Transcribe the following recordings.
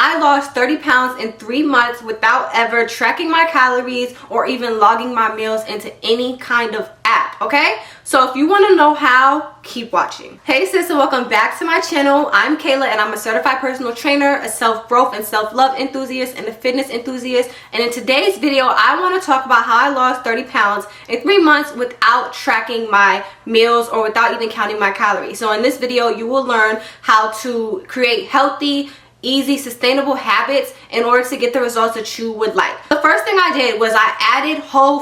I lost 30 pounds in 3 months without ever tracking my calories or even logging my meals into any kind of app, okay? So if you want to know how, keep watching. Hey sis, and welcome back to my channel. I'm Kayla and I'm a certified personal trainer, a self-growth and self-love enthusiast, and a fitness enthusiast. And in today's video, I want to talk about how I lost 30 pounds in 3 months without tracking my meals or without even counting my calories. So in this video, you will learn how to create healthy, easy, sustainable habits in order to get the results that you would like. The first thing I did was I added whole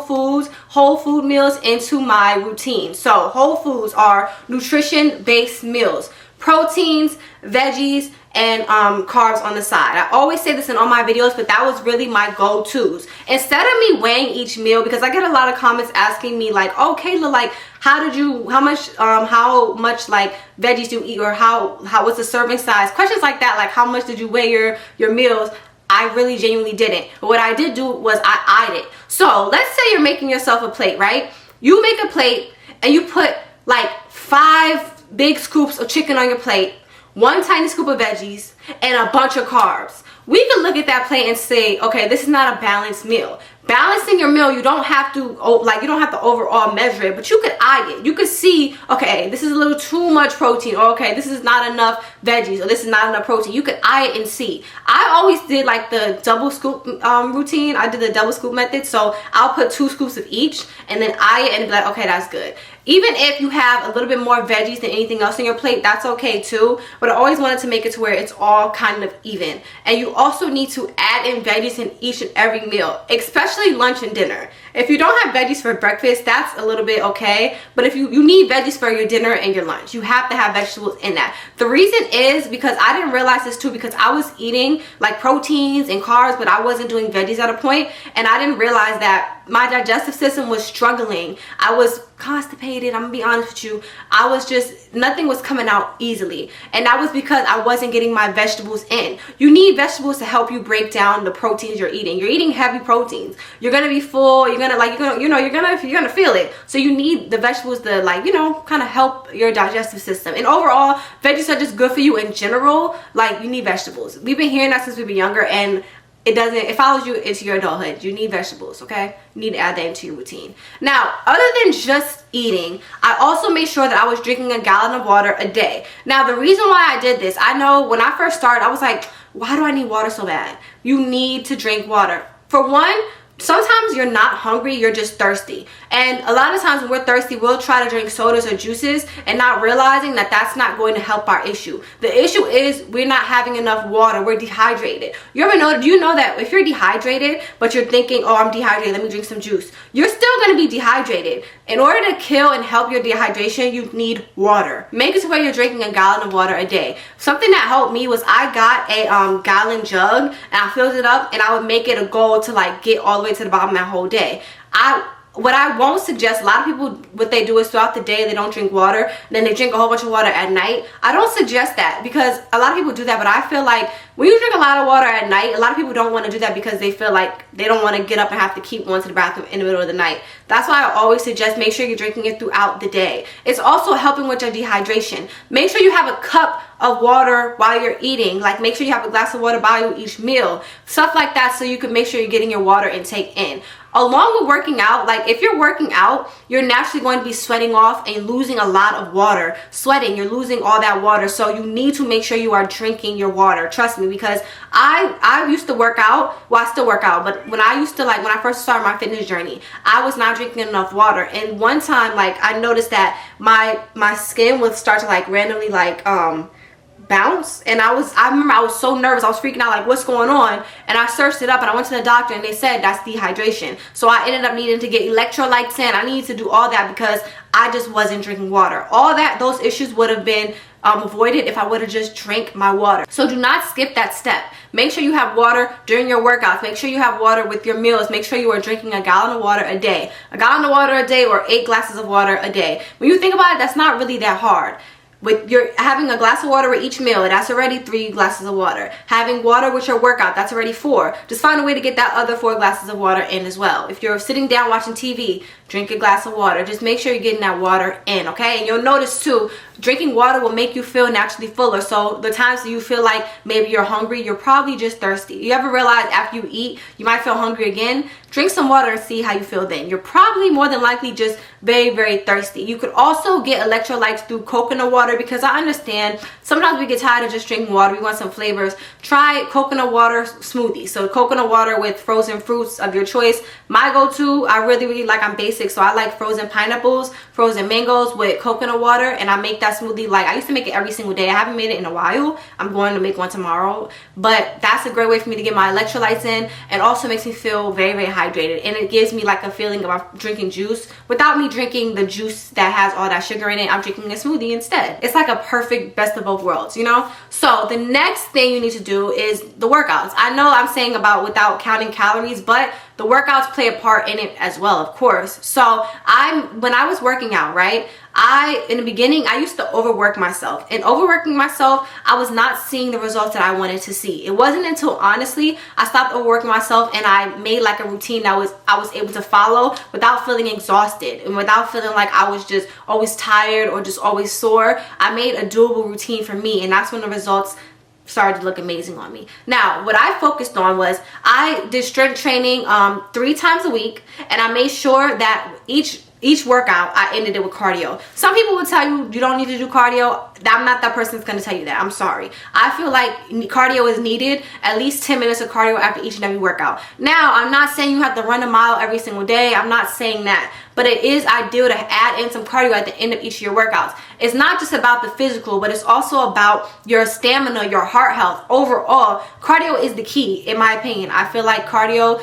food meals into my routine. So whole foods are nutrition-based meals, proteins, veggies, and carbs on the side. I always say this in all my videos, but that was really my go-tos. Instead of me weighing each meal, because I get a lot of comments asking me like, oh Kayla, like how much like veggies do you eat, or how what's the serving size, questions like that, like how much did you weigh your meals. I really genuinely didn't. But what I did do was I eyed it. So let's say you're making yourself a plate, right? You make a plate and you put like 5 big scoops of chicken on your plate, 1 tiny scoop of veggies, and a bunch of carbs. We can look at that plate and say, okay, this is not a balanced meal. Balancing your meal, you don't have to overall measure it, but you could eye it. You could see, okay, this is a little too much protein, or okay, this is not enough veggies, or this is not enough protein. You could eye it and see. I always did like the double scoop routine. I did the double scoop method, so I'll put 2 scoops of each and then eye it and be like, okay, that's good. Even if you have a little bit more veggies than anything else on your plate, that's okay too. But I always wanted to make it to where it's all kind of even. And you also need to add in veggies in each and every meal, especially lunch and dinner. If you don't have veggies for breakfast, that's a little bit okay. But if you need veggies for your dinner and your lunch, you have to have vegetables in that. The reason is because I didn't realize this too, because I was eating like proteins and carbs, but I wasn't doing veggies at a point, and I didn't realize that my digestive system was struggling. I was constipated, I'm gonna be honest with you. I was just, nothing was coming out easily, and that was because I wasn't getting my vegetables in. You need vegetables to help you break down the proteins you're eating. You're eating heavy proteins, you're gonna be full, you're gonna feel it. So you need the vegetables to kind of help your digestive system. And overall, veggies are just good for you in general. Like, you need vegetables. We've been hearing that since we've been younger, and it follows you into your adulthood. You need vegetables, okay? You need to add that into your routine. Now, other than just eating, I also made sure that I was drinking a gallon of water a day. Now, the reason why I did this, I know when I first started, I was like, why do I need water so bad? You need to drink water. For one, sometimes you're not hungry, you're just thirsty. And a lot of times when we're thirsty, we'll try to drink sodas or juices and not realizing that that's not going to help our issue. The issue is we're not having enough water. We're dehydrated. Do you know that if you're dehydrated, but you're thinking, oh, I'm dehydrated, let me drink some juice, you're still going to be dehydrated. In order to kill and help your dehydration, you need water. Make it to where you're drinking a gallon of water a day. Something that helped me was I got a gallon jug, and I filled it up, and I would make it a goal to like get all the way to the bottom that whole day. What I won't suggest, a lot of people, what they do is throughout the day they don't drink water, and then they drink a whole bunch of water at night. I don't suggest that, because a lot of people do that, but I feel like when you drink a lot of water at night, a lot of people don't want to do that because they feel like they don't want to get up and have to keep going to the bathroom in the middle of the night. That's why I always suggest make sure you're drinking it throughout the day. It's also helping with your dehydration. Make sure you have a cup of water while you're eating. Like, make sure you have a glass of water by you each meal. Stuff like that, so you can make sure you're getting your water intake in. Along with working out, like if you're working out, you're naturally going to be sweating off and losing a lot of water. Sweating, you're losing all that water. So you need to make sure you are drinking your water. Trust me, because I used to work out. Well, I still work out, but when I first started my fitness journey, I was not drinking enough water. And one time, like, I noticed that my skin would start to like randomly like bounce, and I remember I was so nervous. I was freaking out, like, what's going on? And I searched it up, and I went to the doctor, and they said that's dehydration. So I ended up needing to get electrolytes in. I needed to do all that because I just wasn't drinking water. Those issues would have been avoided if I would have just drank my water. So do not skip that step. Make sure you have water during your workouts. Make sure you have water with your meals. Make sure you are drinking a gallon of water a day. A gallon of water a day, or 8 glasses of water a day. When you think about it, that's not really that hard. with your having a glass of water with each meal, that's already 3 glasses of water. Having water with your workout, that's already 4. Just find a way to get that other 4 glasses of water in as well. If you're sitting down watching TV, drink a glass of water. Just make sure you're getting that water in, okay? And you'll notice too, drinking water will make you feel naturally fuller. So the times that you feel like maybe you're hungry, you're probably just thirsty. You ever realize after you eat, you might feel hungry again? Drink some water and see how you feel then. You're probably more than likely just very, very thirsty. You could also get electrolytes through coconut water, because I understand sometimes we get tired of just drinking water. We want some flavors. Try coconut water smoothie. So coconut water with frozen fruits of your choice. My go-to, I really like, I'm basic, so I like frozen pineapples, frozen mangoes with coconut water, and I make that smoothie. Like, I used to make it every single day. I haven't made it in a while. I'm going to make one tomorrow, but that's a great way for me to get my electrolytes in, and also makes me feel very, very hydrated, and it gives me like a feeling of I'm drinking juice without me drinking the juice that has all that sugar in it. I'm drinking a smoothie instead. It's like a perfect best of both worlds, you know? So the next thing you need to do is the workouts. I know I'm saying about without counting calories, but the workouts play a part in it as well, of course. So when I was working out, right, in the beginning, I used to overwork myself. And overworking myself, I was not seeing the results that I wanted to see. It wasn't until, honestly, I stopped overworking myself and I made like a routine that I was able to follow without feeling exhausted and without feeling like I was just always tired or just always sore. I made a doable routine for me, and that's when the results started to look amazing on me. Now, what I focused on was I did strength training 3 times a week, and I made sure that each workout I ended it with cardio. Some people will tell you don't need to do cardio. I'm not that person that's going to tell you that. I'm sorry. I feel like cardio is needed, at least 10 minutes of cardio after each and every workout. Now, I'm not saying you have to run a mile every single day. I'm not saying that. But it is ideal to add in some cardio at the end of each of your workouts. It's not just about the physical, but it's also about your stamina, your heart health. Overall, cardio is the key, in my opinion. I feel like cardio,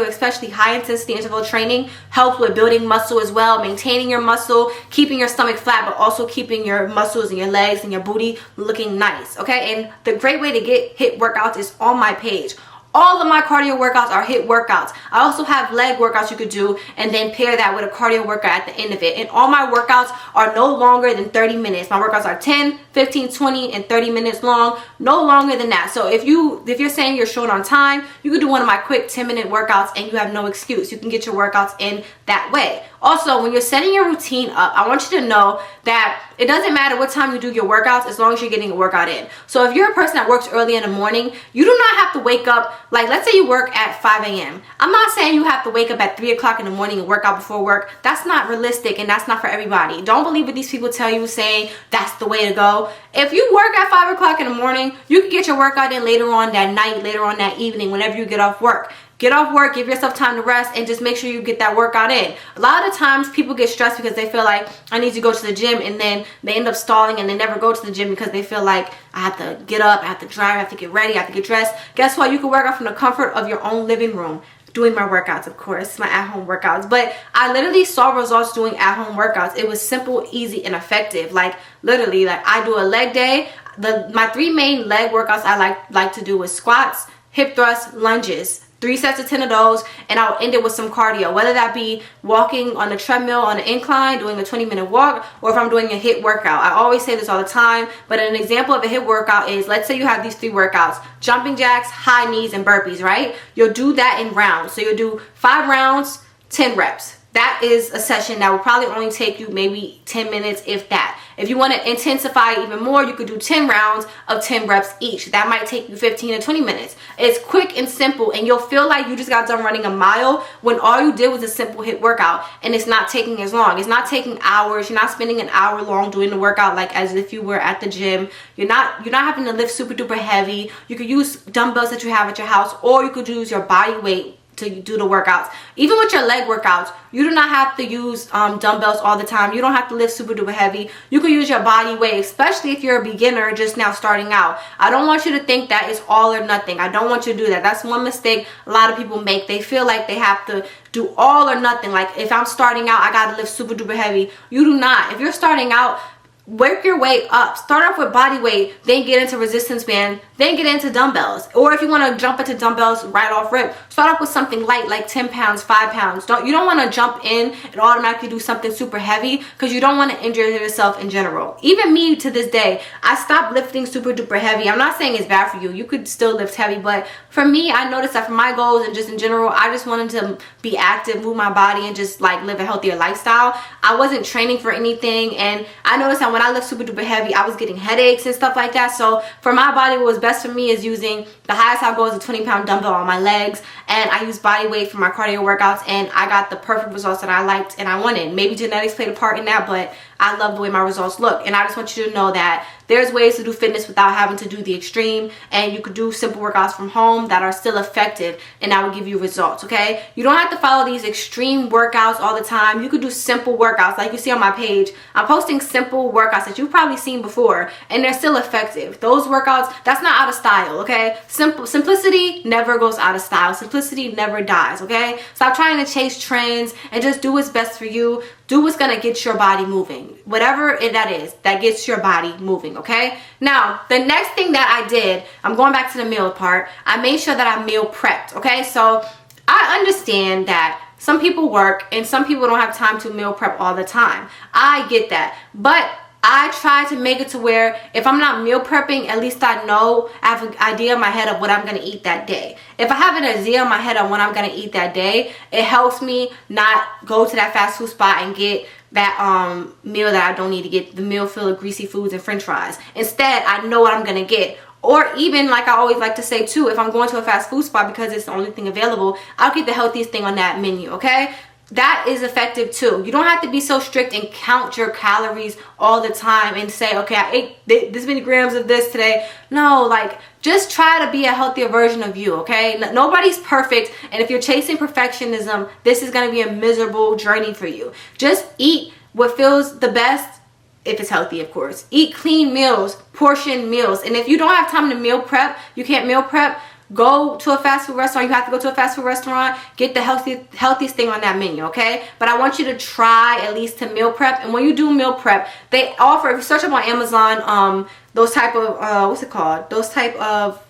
especially high intensity interval training, helps with building muscle as well, maintaining your muscle, keeping your stomach flat, but also keeping your muscles and your legs and your booty looking nice, okay? And the great way to get HIIT workouts is on my page. All of my cardio workouts are HIIT workouts. I also have leg workouts you could do and then pair that with a cardio workout at the end of it. And all my workouts are no longer than 30 minutes. My workouts are 10, 15, 20, and 30 minutes long. No longer than that. So if you're saying you're short on time, you could do one of my quick 10-minute workouts and you have no excuse. You can get your workouts in that way. Also, when you're setting your routine up, I want you to know that it doesn't matter what time you do your workouts as long as you're getting a workout in. So if you're a person that works early in the morning, you do not have to wake up, like let's say you work at 5 a.m. I'm not saying you have to wake up at 3 o'clock in the morning and work out before work. That's not realistic and that's not for everybody. Don't believe what these people tell you saying that's the way to go. If you work at 5 o'clock in the morning, you can get your workout in later on that night, later on that evening, whenever you get off work. Get off work, give yourself time to rest, and just make sure you get that workout in. A lot of times people get stressed because they feel like I need to go to the gym, and then they end up stalling and they never go to the gym because they feel like I have to get up, I have to drive, I have to get ready, I have to get dressed. Guess what? You can work out from the comfort of your own living room. Doing my workouts, of course, my at-home workouts. But I literally saw results doing at-home workouts. It was simple, easy, and effective. Like literally, like I do a leg day. My 3 main leg workouts I like to do is squats, hip thrusts, lunges. 3 sets of 10 of those, and I'll end it with some cardio, whether that be walking on a treadmill on an incline, doing a 20-minute walk, or if I'm doing a HIIT workout. I always say this all the time, but an example of a HIIT workout is, let's say you have these 3 workouts: jumping jacks, high knees, and burpees, right? You'll do that in rounds. So you'll do 5 rounds, 10 reps. That is a session that will probably only take you maybe 10 minutes, if that. If you want to intensify even more, you could do 10 rounds of 10 reps each. That might take you 15 to 20 minutes. It's quick and simple, and you'll feel like you just got done running a mile when all you did was a simple HIIT workout, and it's not taking as long. It's not taking hours. You're not spending an hour long doing the workout like as if you were at the gym. You're not having to lift super duper heavy. You could use dumbbells that you have at your house, or you could use your body weight to do the workouts. Even with your leg workouts, you do not have to use dumbbells all the time. You don't have to lift super duper heavy. You can use your body weight, especially if you're a beginner just now starting out. I don't want you to think that it's all or nothing. I don't want you to do that. That's one mistake a lot of people make. They feel like they have to do all or nothing. Like if I'm starting out, I gotta lift super duper heavy. You do not. If you're starting out, work your way up. Start off with body weight, then get into resistance band, then get into dumbbells. Or if you want to jump into dumbbells right off rip, start off with something light like 10 pounds, 5 pounds. You don't want to jump in and automatically do something super heavy, because you don't want to injure yourself in general. Even me, to this day, I stopped lifting super duper heavy. I'm not saying it's bad for you. You could still lift heavy, but for me, I noticed that for my goals and just in general, I just wanted to be active, move my body, and just like live a healthier lifestyle. I wasn't training for anything, and I noticed that when I lift super duper heavy, I was getting headaches and stuff like that. So for my body, what was best for me is using, the highest I'll go is a 20-pound dumbbell on my legs, and I use body weight for my cardio workouts, and I got the perfect results that I liked and I wanted. Maybe genetics played a part in that, but I love the way my results look. And I just want you to know that there's ways to do fitness without having to do the extreme, and you could do simple workouts from home that are still effective, and that will give you results. Okay, you don't have to follow these extreme workouts all the time. You could do simple workouts like you see on my page. I'm posting simple workouts that you've probably seen before, and they're still effective. Those workouts, that's not out of style. Okay, simplicity never goes out of style. Simplicity never dies. Okay, stop trying to chase trends and just do what's best for you. Do what's gonna get your body moving, whatever that is that gets your body moving. Okay, now the next thing that I did, I'm going back to the meal part. I made sure that I meal prepped. Okay, so I understand that some people work and some people don't have time to meal prep all the time. I get that, but I try to make it to where if I'm not meal prepping, at least I know, I have an idea in my head of what I'm going to eat that day. If I have an idea in my head of what I'm going to eat that day, it helps me not go to that fast food spot and get that meal that I don't need to get, the meal filled with greasy foods and french fries. Instead, I know what I'm going to get. Or even, like I always like to say too, if I'm going to a fast food spot because it's the only thing available, I'll get the healthiest thing on that menu. Okay, that is effective too. You don't have to be so strict and count your calories all the time and say, okay, I ate this many grams of this today. No, like, just try to be a healthier version of you. Okay, nobody's perfect, and if you're chasing perfectionism, this is going to be a miserable journey for you. Just eat what feels the best, if it's healthy, of course. Eat clean meals, portion meals. And if you don't have time to meal prep, you can't meal prep, go to a fast food restaurant. You have to go to a fast food restaurant, get the healthiest thing on that menu. Okay, but I want you to try at least to meal prep. And when you do meal prep, they offer, if you search up on Amazon, those type of what's it called, those type of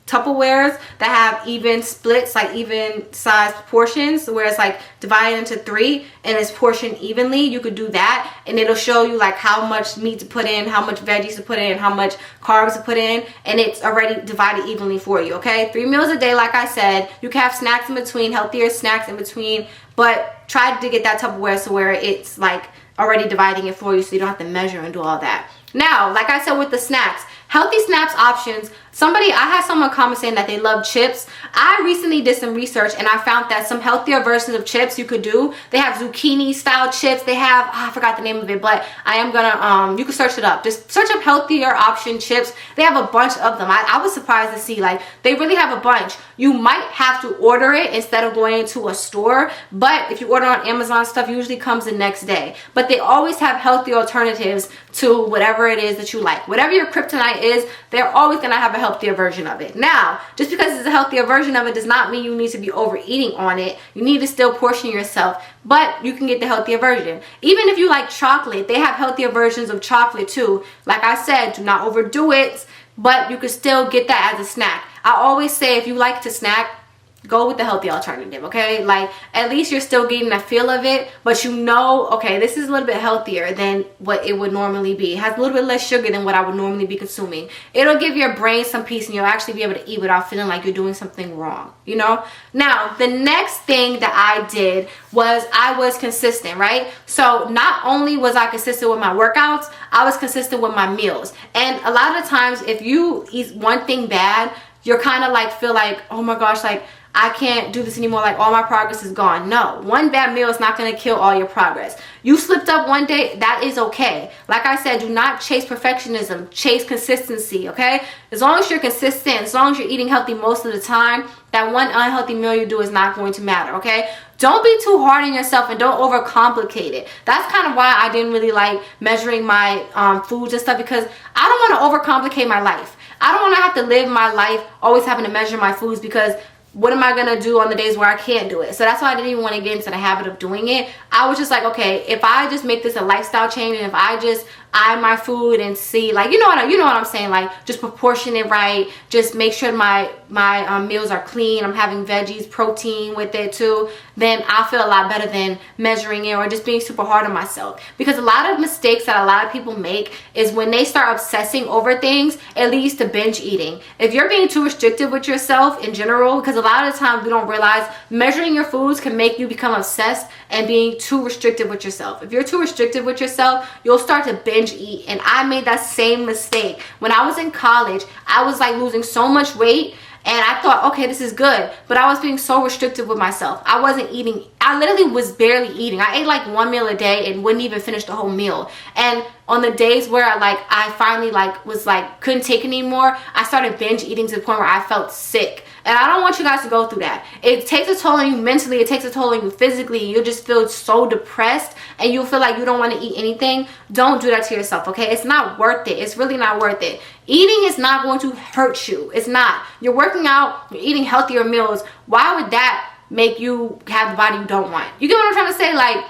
Tupperwares that have even splits, like even sized portions, where it's like divided into 3 and it's portioned evenly. You could do that, and it'll show you like how much meat to put in, how much veggies to put in, how much carbs to put in, and it's already divided evenly for you. Okay, 3 meals a day, like I said. You can have snacks in between, healthier snacks in between, but try to get that Tupperware so where it's like already dividing it for you, so you don't have to measure and do all that. Now, like I said with the snacks, healthy snacks options. I had someone comment saying that they love chips. I recently did some research and I found that some healthier versions of chips you could do. They have zucchini style chips. They have, I forgot the name of it, but I am gonna, you can search it up. Just search up healthier option chips. They have a bunch of them. I was surprised to see, like, they really have a bunch. You might have to order it instead of going to a store, but if you order on Amazon, stuff usually comes the next day. But they always have healthy alternatives to whatever it is that you like. Whatever your kryptonite is, they're always gonna have a healthier version of it. Now, just because it's a healthier version of it does not mean you need to be overeating on it. You need to still portion yourself, but you can get the healthier version. Even if you like chocolate, they have healthier versions of chocolate too. Like I said, do not overdo it, but you can still get that as a snack. I always say, if you like to snack, go with the healthy alternative. Okay, like, at least you're still getting a feel of it, but you know, okay, this is a little bit healthier than what it would normally be. It has a little bit less sugar than what I would normally be consuming. It'll give your brain some peace, and you'll actually be able to eat without feeling like you're doing something wrong, you know. Now, the next thing that I did was I was consistent, right? So not only was I consistent with my workouts, I was consistent with my meals. And a lot of the times, if you eat one thing bad, you're kind of like, feel like, oh my gosh, like, I can't do this anymore, like all my progress is gone. No, one bad meal is not going to kill all your progress. You slipped up one day, that is okay. Like I said, do not chase perfectionism, chase consistency. Okay, as long as you're consistent, as long as you're eating healthy most of the time, that one unhealthy meal you do is not going to matter. Okay, don't be too hard on yourself and don't overcomplicate it. That's kind of why I didn't really like measuring my foods and stuff, because I don't want to overcomplicate my life. I don't want to have to live my life always having to measure my foods, because what am I going to do on the days where I can't do it? So that's why I didn't even want to get into the habit of doing it. I was just like, okay, if I just make this a lifestyle change, and if I just eye my food and see, like, you know what I'm saying, like, just proportion it right, just make sure my meals are clean, I'm having veggies, protein with it too, then I'll feel a lot better than measuring it or just being super hard on myself. Because a lot of mistakes that a lot of people make is when they start obsessing over things, it leads to binge eating. If you're being too restrictive with yourself in general, because a lot of the time we don't realize measuring your foods can make you become obsessed and being too restrictive with yourself. If you're too restrictive with yourself, you'll start to binge eat. And I made that same mistake. When I was in college, I was like losing so much weight and I thought, okay, this is good. But I was being so restrictive with myself. I wasn't eating. I literally was barely eating. I ate like one meal a day and wouldn't even finish the whole meal. And on the days where I finally was couldn't take it anymore, I started binge eating to the point where I felt sick. And I don't want you guys to go through that. It takes a toll on you mentally. It takes a toll on you physically. You'll just feel so depressed and you'll feel like you don't want to eat anything. Don't do that to yourself, okay? It's not worth it. It's really not worth it. Eating is not going to hurt you. It's not. You're working out. You're eating healthier meals. Why would that make you have the body you don't want? You get what I'm trying to say? Like,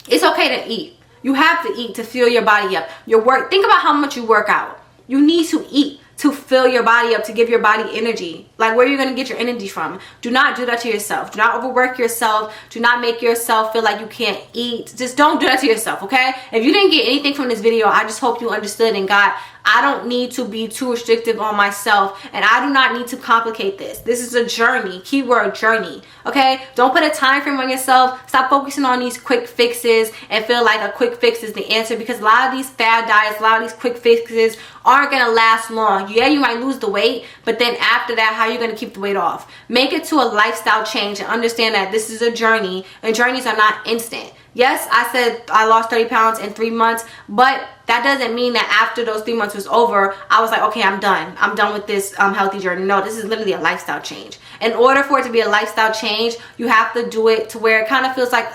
it's okay to eat. You have to eat to fill your body up. Think about how much you work out. You need to eat to fill your body up, to give your body energy. Like, where are you going to get your energy from? Do not do that to yourself. Do not overwork yourself. Do not make yourself feel like you can't eat. Just don't do that to yourself, okay? If you didn't get anything from this video, I just hope you understood and got, I don't need to be too restrictive on myself, and I do not need to complicate this. This is a journey. Keyword journey. Okay? Don't put a time frame on yourself. Stop focusing on these quick fixes and feel like a quick fix is the answer, because a lot of these fad diets, a lot of these quick fixes aren't gonna last long. Yeah, you might lose the weight, but then after that, how are you gonna keep the weight off? Make it to a lifestyle change and understand that this is a journey, and journeys are not instant. Yes, I said I lost 30 pounds in 3 months, but that doesn't mean that after those 3 months was over, I was like, okay, I'm done. I'm done with this healthy journey. No, this is literally a lifestyle change. In order for it to be a lifestyle change, you have to do it to where it kind of feels like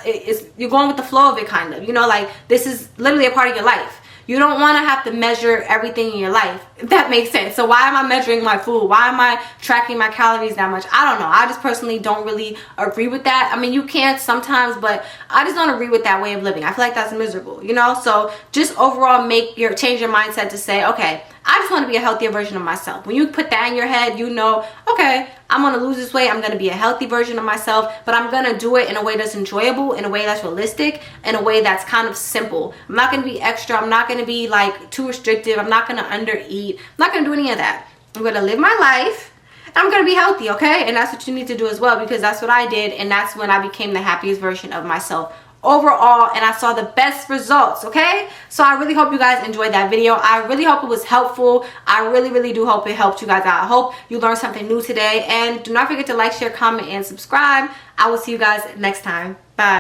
you're going with the flow of it, kind of. You know, like, this is literally a part of your life. You don't want to have to measure everything in your life, if that makes sense. So why am I measuring my food? Why am I tracking my calories that much? I don't know. I just personally don't really agree with that. I mean, you can sometimes, but I just don't agree with that way of living. I feel like that's miserable, you know? So just overall change your mindset to say, okay, I just want to be a healthier version of myself. When you put that in your head, you know, okay, I'm going to lose this weight. I'm going to be a healthy version of myself, but I'm going to do it in a way that's enjoyable, in a way that's realistic, in a way that's kind of simple. I'm not going to be extra. I'm not going to be like too restrictive. I'm not going to undereat. I'm not going to do any of that. I'm going to live my life. I'm going to be healthy, okay? And that's what you need to do as well, because that's what I did, and that's when I became the happiest version of myself overall, and I saw the best results, okay? So I really hope you guys enjoyed that video. I really hope it was helpful. I really do hope it helped you guys out. I hope you learned something new today, and do not forget to like, share, comment, and subscribe. I will see you guys next time. Bye.